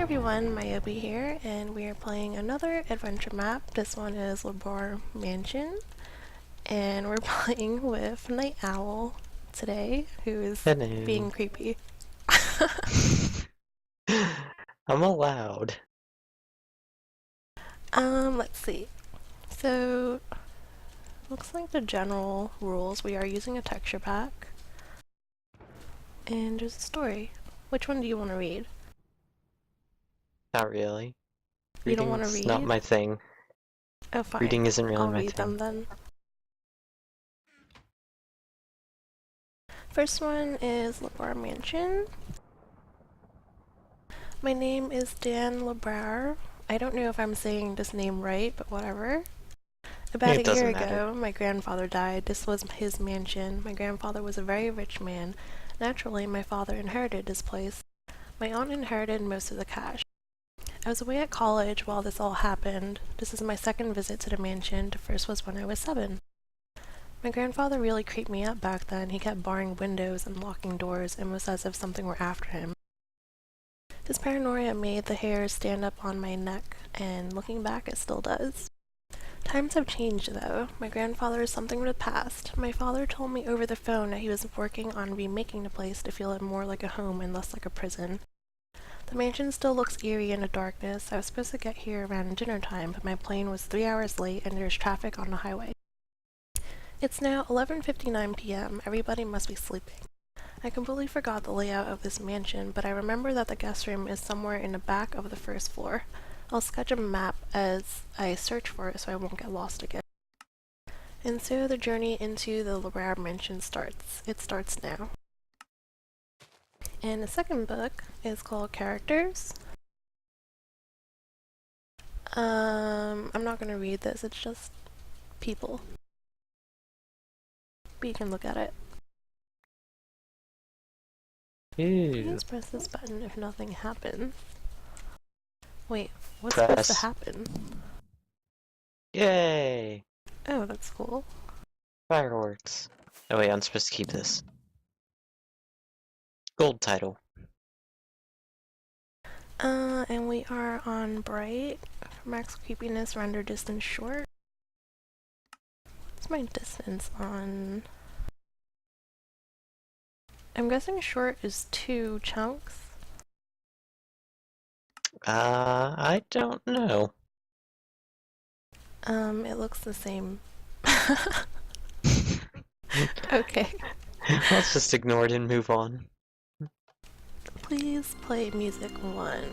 everyone, Elliquiy here, and we are playing another adventure map. This one is Labar Mansion, and we're playing with Night Owl today, who is Hello. being creepy. I'm allowed. Let's see. So, looks like the general rules. We are using a texture pack, and there's a story. Which one do you want to read? Not really. You don't want to Reading's read? not my thing. Oh, fine. Reading isn't really I'll my read them thing. then. First one is Labar Mansion. My name is Dan Labar. I don't know if I'm saying this name right, but whatever. About It a year doesn't matter. ago, my grandfather died. This was his mansion. My grandfather was a very rich man. Naturally, my father inherited this place. My aunt inherited most of the cash. I was away at college while this all happened. This is my second visit to the mansion. The first was when I was 7. My grandfather really creeped me out back then. He kept barring windows and locking doors, and was as if something were after him. This paranoia made the hairs stand up on my neck, and looking back, it still does. Times have changed, though. My grandfather is something of the past. My father told me over the phone that he was working on remaking the place to feel it more like a home and less like a prison. The mansion still looks eerie in the darkness. I was supposed to get here around dinner time, but my plane was 3 hours late and there's traffic on the highway. It's now 11:59 p.m. Everybody must be sleeping. I completely forgot the layout of this mansion, but I remember that the guest room is somewhere in the back of the first floor. I'll sketch a map as I search for it so I won't get lost again. And so the journey into the Labar Mansion starts. It starts now. And the second book is called Characters. I'm not gonna read this, it's just people. But you can look at it. Ew. Please press this button if nothing happens. Wait, what's Press. supposed to happen? Yay! Oh, that's cool. Fireworks. Oh wait, I'm supposed to keep this. Gold title. And we are on Bright. Max creepiness, render distance short. What's my distance on? I'm guessing short is 2 chunks. I don't know. It looks the same. Okay. Let's just ignore it and move on. Please play music 1.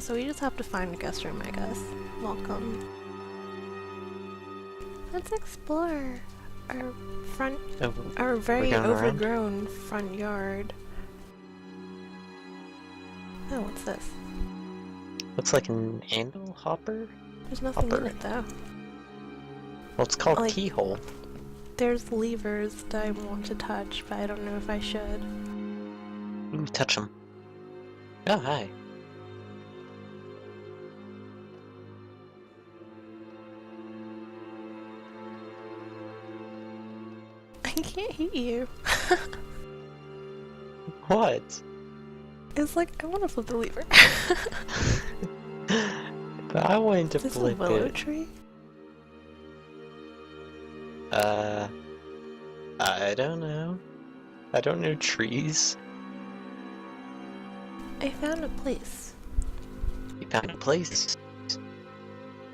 So we just have to find a guest room, I guess. Welcome. Let's explore our very overgrown front yard. Oh, what's this? Looks like an anvil hopper? There's nothing in it, though. Well, it's called keyhole. There's levers that I want to touch, but I don't know if I should. Ooh, touch them. Oh, hi. I can't hear you. What? It's like, I want to flip the lever. I wanted to flip it. Is this a willow tree? I don't know. I don't know trees. I found a place. You found a place?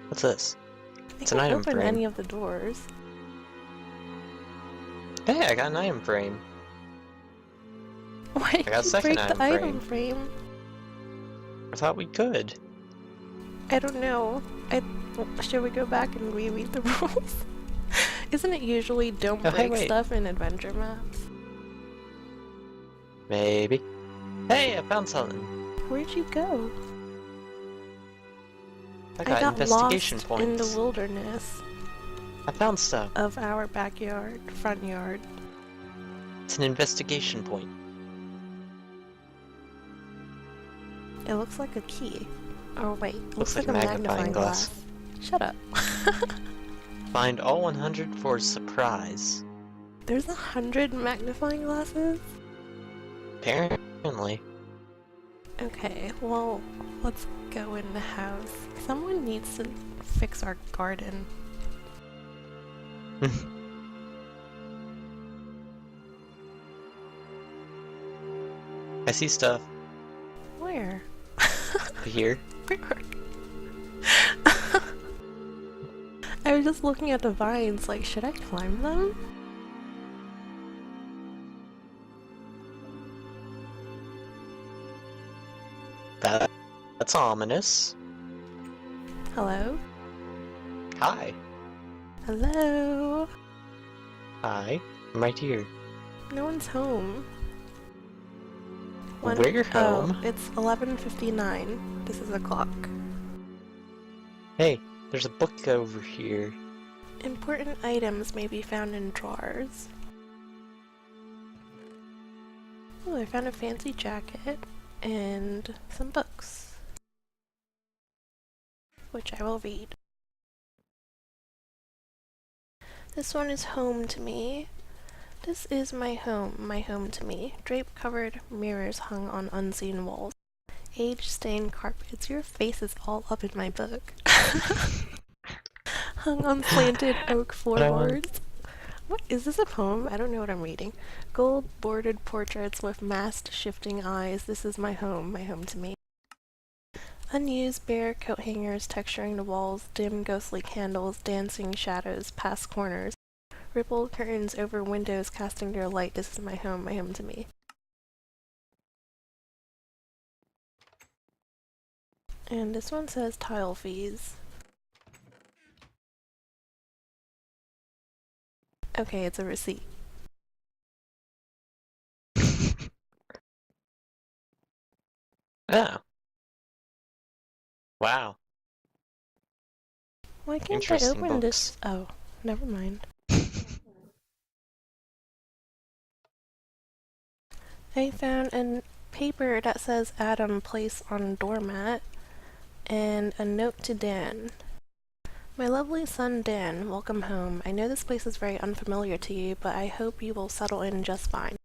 What's this? It's I an can't item open frame. any of the doors. Hey, I got an item frame. Why did got a you second break the item frame? I thought we could. I don't know. Should we go back and reread the rules? Isn't it usually don't break stuff in adventure maps? Maybe. Hey, I found something. Where'd you go? I got investigation lost points. in the wilderness. I found stuff. Of our backyard, front yard. It's an investigation point. It looks like a key. Oh wait, it looks like a magnifying glass. Shut up. Find all 100 for surprise. There's 100 magnifying glasses? Apparently. Okay, well, let's go in the house. Someone needs to fix our garden. I see stuff. Where? Here. I was just looking at the vines, like, should I climb them? That's ominous. Hello? Hi. Hello? Hi. I'm right here. No one's home. We're home. Oh, it's 11:59. This is a clock. Hey, there's a book over here. Important items may be found in drawers. Oh, I found a fancy jacket and some books, which I will read. This one is home to me. This is my home to me. Drape-covered mirrors hung on unseen walls. Age-stained carpets. Your face is all up in my book. Hung on slanted oak floorboards. What is this, a poem? I don't know what I'm reading. Gold-bordered portraits with masked, shifting eyes. This is my home to me. Unused bare coat hangers texturing the walls, dim ghostly candles, dancing shadows past corners. Rippled curtains over windows casting their light. This is my home to me. And this one says tile fees. Okay, it's a receipt. Oh. Wow. Why can't I Interesting open books. this? Oh, never mind. I found a paper that says Adam place on doormat and a note to Dan. My lovely son Dan, welcome home. I know this place is very unfamiliar to you, but I hope you will settle in just fine.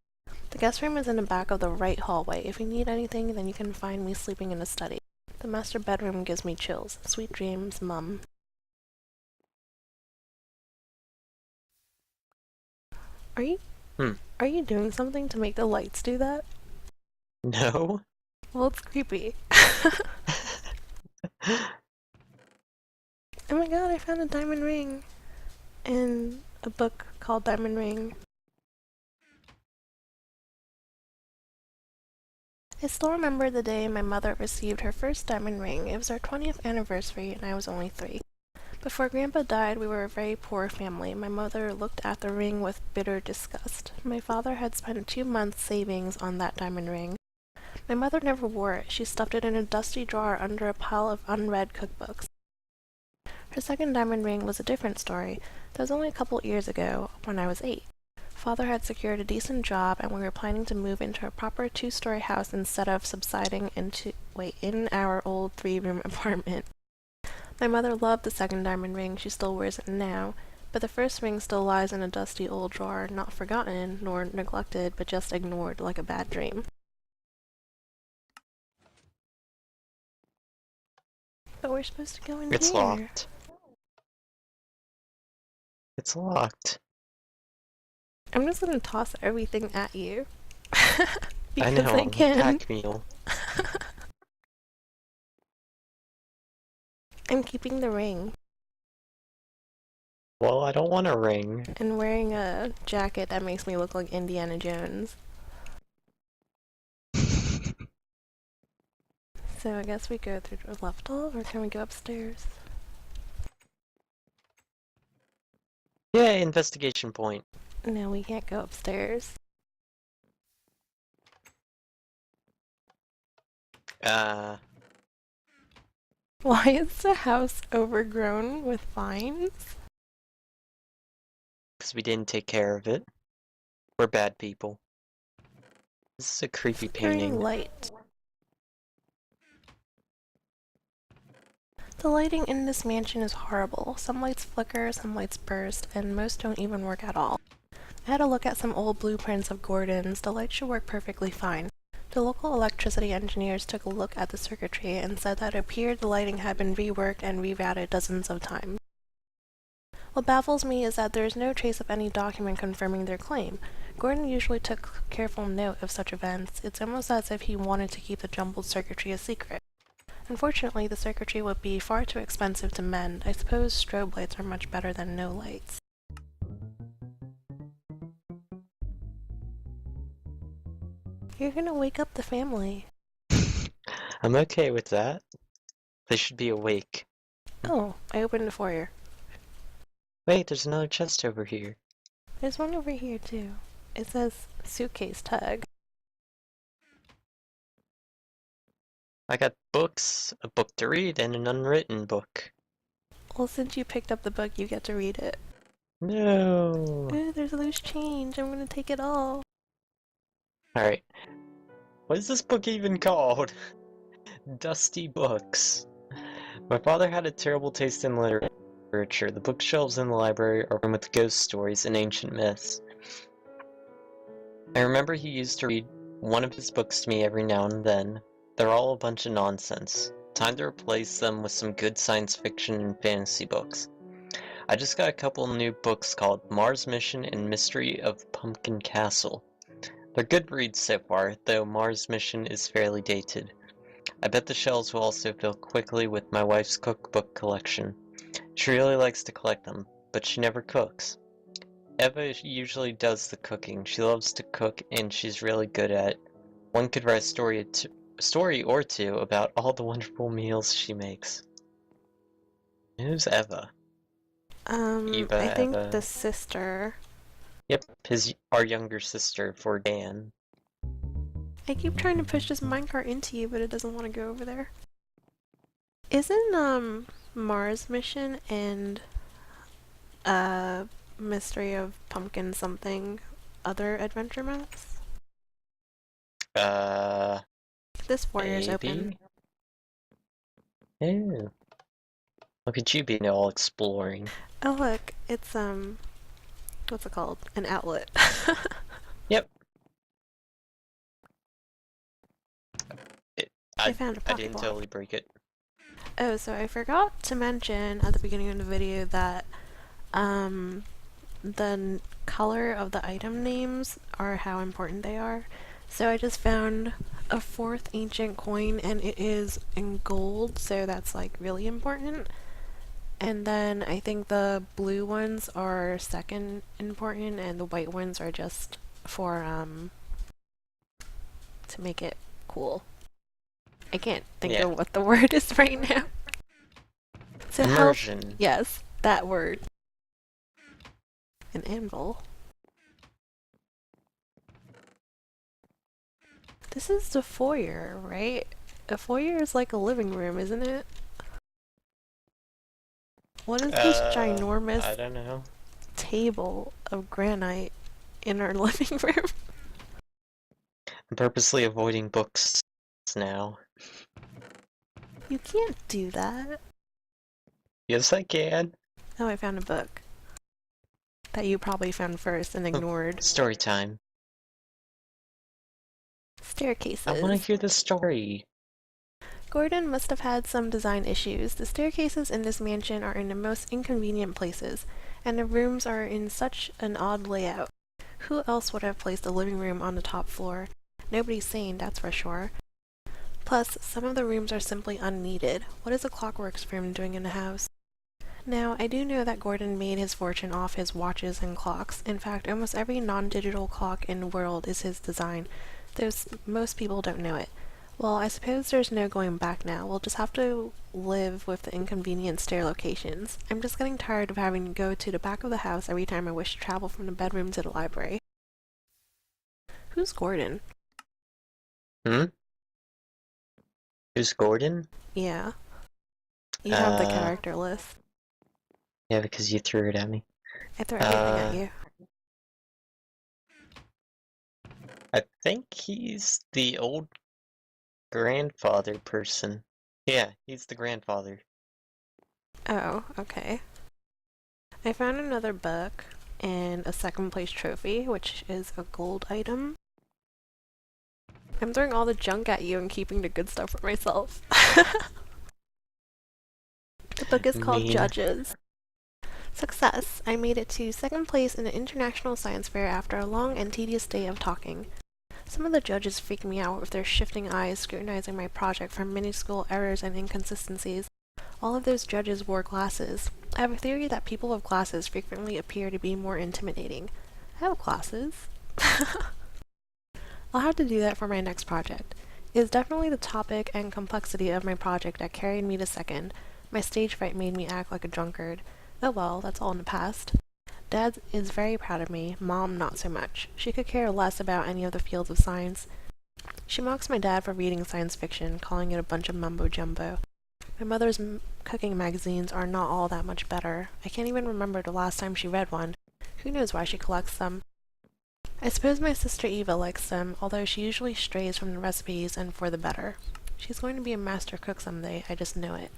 The guest room is in the back of the right hallway. If you need anything, then you can find me sleeping in the study. The master bedroom gives me chills. Sweet dreams, Mum. Are you doing something to make the lights do that? No. Well, it's creepy. Oh my god, I found a diamond ring. And a book called Diamond Ring. I still remember the day my mother received her first diamond ring. It was our 20th anniversary and I was only 3. Before Grandpa died, we were a very poor family. My mother looked at the ring with bitter disgust. My father had spent 2 months' savings on that diamond ring. My mother never wore it. She stuffed it in a dusty drawer under a pile of unread cookbooks. Her second diamond ring was a different story. That was only a couple years ago, when I was 8. Father had secured a decent job, and we were planning to move into a proper 2-story house instead of subsiding in our old 3-room apartment. My mother loved the second diamond ring. She still wears it now, but the first ring still lies in a dusty old drawer, not forgotten, nor neglected, but just ignored like a bad dream. But we're supposed to go in It's here. locked. It's locked. I'm just gonna toss everything at you. I Because know, I can. pack mule. I'm keeping the ring. Well, I don't want a ring. And wearing a jacket that makes me look like Indiana Jones. So I guess we go through the left hall, or can we go upstairs? Yay, investigation point. No, we can't go upstairs. Why is the house overgrown with vines? Because we didn't take care of it. We're bad people. This is a creepy painting. Light. The lighting in this mansion is horrible. Some lights flicker, some lights burst, and most don't even work at all. I had a look at some old blueprints of Gordon's. The light should work perfectly fine. The local electricity engineers took a look at the circuitry and said that it appeared the lighting had been reworked and rerouted dozens of times. What baffles me is that there is no trace of any document confirming their claim. Gordon usually took careful note of such events. It's almost as if he wanted to keep the jumbled circuitry a secret. Unfortunately, the circuitry would be far too expensive to mend. I suppose strobe lights are much better than no lights. You're gonna wake up the family. I'm okay with that. They should be awake. Oh, I opened the foyer. Wait, there's another chest over here. There's one over here too. It says suitcase tag. I got books, a book to read, and an unwritten book. Well, since you picked up the book, you get to read it. No. Ooh, there's a loose change. I'm gonna take it all. Alright. What is this book even called? Dusty Books. My father had a terrible taste in literature. The bookshelves in the library are filled with ghost stories and ancient myths. I remember he used to read one of his books to me every now and then. They're all a bunch of nonsense. Time to replace them with some good science fiction and fantasy books. I just got a couple new books called Mars Mission and Mystery of Pumpkin Castle. They're good reads so far, though Mars Mission is fairly dated. I bet the shelves will also fill quickly with my wife's cookbook collection. She really likes to collect them, but she never cooks. Eva usually does the cooking. She loves to cook and she's really good at it. One could write a story or two about all the wonderful meals she makes. Who's Eva? Eva, I think Eva. the sister. Yep, our younger sister for Dan. I keep trying to push this minecart into you, but it doesn't want to go over there. Isn't, Mars Mission and, Mystery of Pumpkin something other adventure maps? This warrior's open. Ew. Look at you being all exploring. Oh look, it's, what's it called? An outlet. Yep. I found a I didn't Pokeball. totally break it. Oh, so I forgot to mention at the beginning of the video that, the color of the item names are how important they are. So I just found a 4th ancient coin and it is in gold, so that's like really important. And then I think the blue ones are second important and the white ones are just for to make it cool. I can't think of what the word is right now. So immersion. Yes, that word. An anvil. This is the foyer, right? A foyer is like a living room, isn't it? What is this ginormous I don't know. table of granite in our living room? I'm purposely avoiding books now. You can't do that. Yes, I can. Oh, I found a book. That you probably found first and ignored. Story time. Staircases. I want to hear the story. Gordon must have had some design issues. The staircases in this mansion are in the most inconvenient places, and the rooms are in such an odd layout. Who else would have placed a living room on the top floor? Nobody's sane, that's for sure. Plus, some of the rooms are simply unneeded. What is a clockworks room doing in the house? Now, I do know that Gordon made his fortune off his watches and clocks. In fact, almost every non-digital clock in the world is his design, though most people don't know it. Well, I suppose there's no going back now. We'll just have to live with the inconvenient stair locations. I'm just getting tired of having to go to the back of the house every time I wish to travel from the bedroom to the library. Who's Gordon? Who's Gordon? Yeah. You have the character list. Yeah, because you threw it at me. I threw everything at you. I think he's the old grandfather person. Yeah, he's the grandfather. Oh, okay. I found another book and a second place trophy, which is a gold item. I'm throwing all the junk at you and keeping the good stuff for myself. The book is called Mean. Judges. Success! I made it to second place in the International Science Fair after a long and tedious day of talking. Some of the judges freaked me out with their shifting eyes scrutinizing my project for minuscule errors and inconsistencies. All of those judges wore glasses. I have a theory that people with glasses frequently appear to be more intimidating. I have glasses. I'll have to do that for my next project. It is definitely the topic and complexity of my project that carried me to second. My stage fright made me act like a drunkard. Oh well, that's all in the past. Dad is very proud of me, Mom not so much. She could care less about any of the fields of science. She mocks my dad for reading science fiction, calling it a bunch of mumbo-jumbo. My mother's cooking magazines are not all that much better. I can't even remember the last time she read one. Who knows why she collects them? I suppose my sister Eva likes them, although she usually strays from the recipes and for the better. She's going to be a master cook someday, I just know it.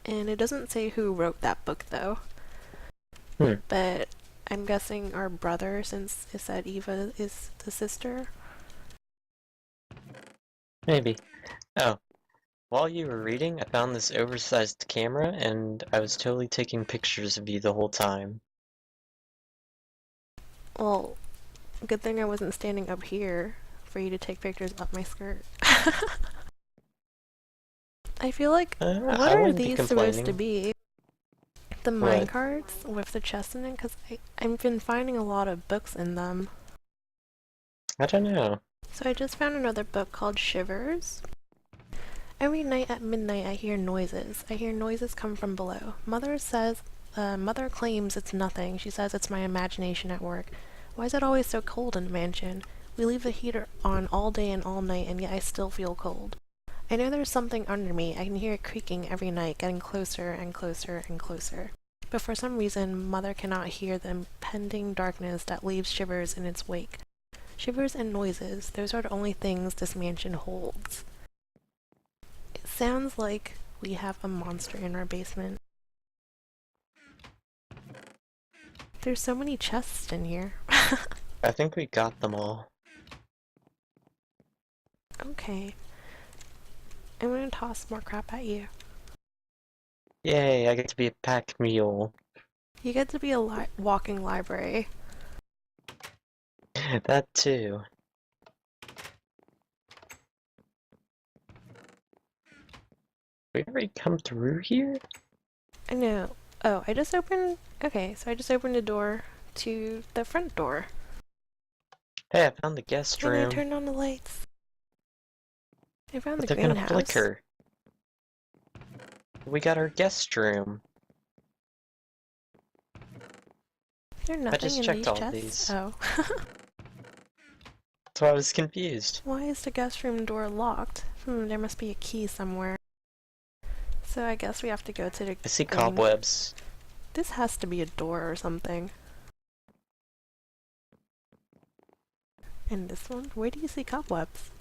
And it doesn't say who wrote that book, though. But I'm guessing our brother, since it said Eva is the sister. Maybe. Oh. While you were reading, I found this oversized camera, and I was totally taking pictures of you the whole time. Well, good thing I wasn't standing up here for you to take pictures up my skirt. I feel like, what I are wouldn't be these supposed to complaining. be? The What? minecarts with the chest in it? Because I've been finding a lot of books in them. I don't know. So I just found another book called Shivers. Every night at midnight I hear noises. I hear noises come from below. Mother claims it's nothing. She says it's my imagination at work. Why is it always so cold in the mansion? We leave the heater on all day and all night, and yet I still feel cold. I know there's something under me. I can hear it creaking every night, getting closer and closer and closer. But for some reason, Mother cannot hear the impending darkness that leaves shivers in its wake. Shivers and noises, those are the only things this mansion holds. It sounds like we have a monster in our basement. There's so many chests in here. I think we got them all. Okay. I'm gonna toss more crap at you. Yay, I get to be a pack mule. You get to be a walking library. That too. We already come through here? I know. Oh, I just opened... Okay, so I just opened the door to the front door. Hey, I found the guest And room. I turned on the lights. I found But the they're gonna greenhouse. flicker. We got our guest room. There's nothing just in checked these all chests? these. Oh. That's why I was confused. Why is the guest room door locked? There must be a key somewhere. So I guess we have to go to the I see green... cobwebs. This has to be a door or something. And this one? Where do you see cobwebs?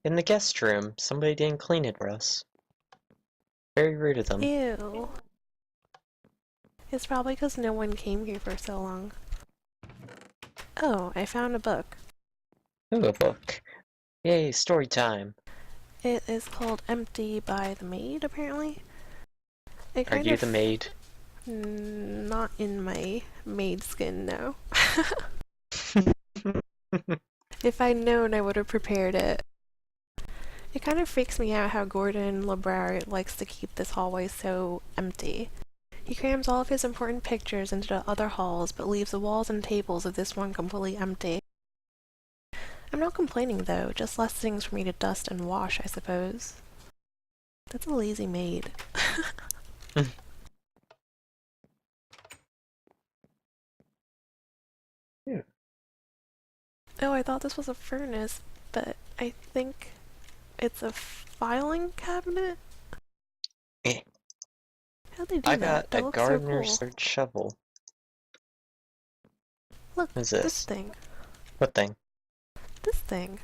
In the guest room. Somebody didn't clean it for us. Very rude of them. Ew. It's probably because no one came here for so long. Oh, I found a book. Ooh, a book. Yay, story time. It is called Empty by the Maid, apparently. Are you the maid? Not in my maid skin, no. If I'd known, I would have prepared it. It kind of freaks me out how Gordon LeBrar likes to keep this hallway so empty. He crams all of his important pictures into the other halls, but leaves the walls and tables of this one completely empty. I'm not complaining though, just less things for me to dust and wash, I suppose. That's a lazy maid. Yeah. Oh, I thought this was a furnace, but I think it's a filing cabinet? Eh. How'd they do I that? got That a looks so gardener's cool. third shovel. Look, What is this this? thing. What thing? This thing.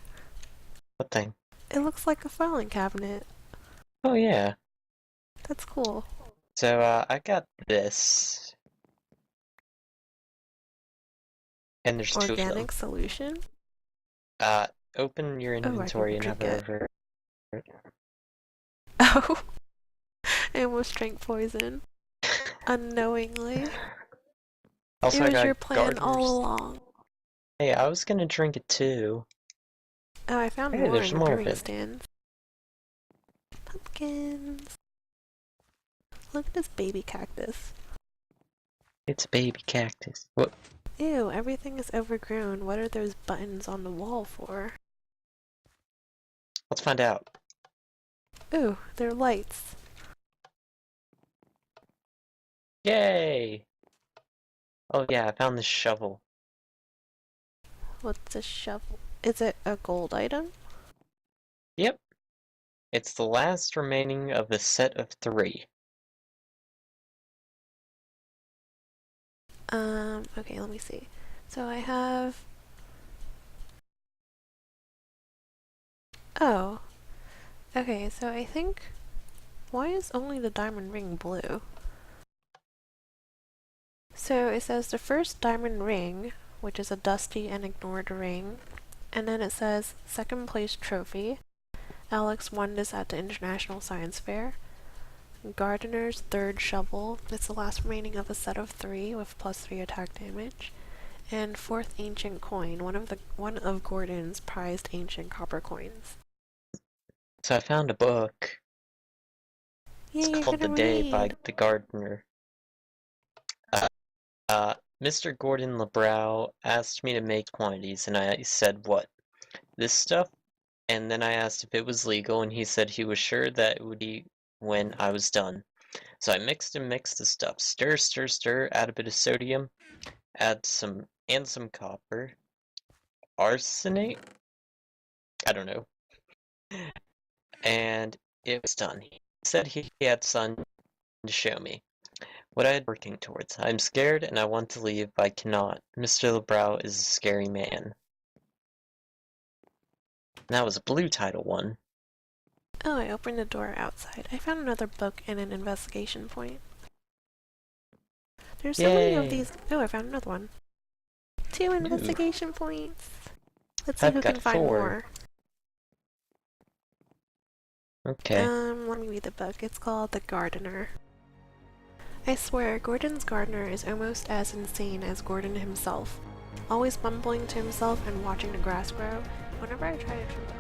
What thing? It looks like a filing cabinet. Oh yeah. That's cool. So, I got this. And there's two of them. Organic solution? open your Oh, I can inventory and have drink a it. revert. Oh, I almost drank poison. Unknowingly. It Also, I was got your plan all gardeners. along. Hey, I was gonna drink it too. Oh, I found Hey, more there's in the more of brewing it. stands. Pumpkins. Look at this baby cactus. It's a baby cactus. What? Ew, everything is overgrown. What are those buttons on the wall for? Let's find out. Ooh, they're lights. Yay! Oh yeah, I found this shovel. What's a shovel? Is it a gold item? Yep. It's the last remaining of a set of 3. Okay, let me see. So I have... Oh. Okay, so I think... Why is only the diamond ring blue? So it says the first diamond ring, which is a dusty and ignored ring, and then it says second place trophy. Alex won this at the International Science Fair. Gardener's third shovel. It's the last remaining of a set of 3 with +3 attack damage. And fourth ancient coin, one of Gordon's prized ancient copper coins. So I found a book. Yeah, It's you're called The gonna Day by read. the Gardener. Mr. Gordon LeBrow asked me to make quantities, and I said, what? This stuff? And then I asked if it was legal, and he said he was sure that it would be when I was done. So I mixed and mixed the stuff. Stir, stir, stir, add a bit of sodium, add some copper. Arsenate? I don't know. And it was done. He said he had sun to show me what I had working towards. I'm scared and I want to leave, but I cannot. Mr. LeBrow is a scary man. And that was a blue title one. Oh, I opened the door outside. I found another book and an investigation point. There's so many of Yay! these. Oh, I found another one. 2 Ooh, investigation points. Let's see I've who got can find 4. more. Okay. Let me read the book. It's called The Gardener. I swear, Gordon's gardener is almost as insane as Gordon himself. Always mumbling to himself and watching the grass grow. Whenever I try to trim the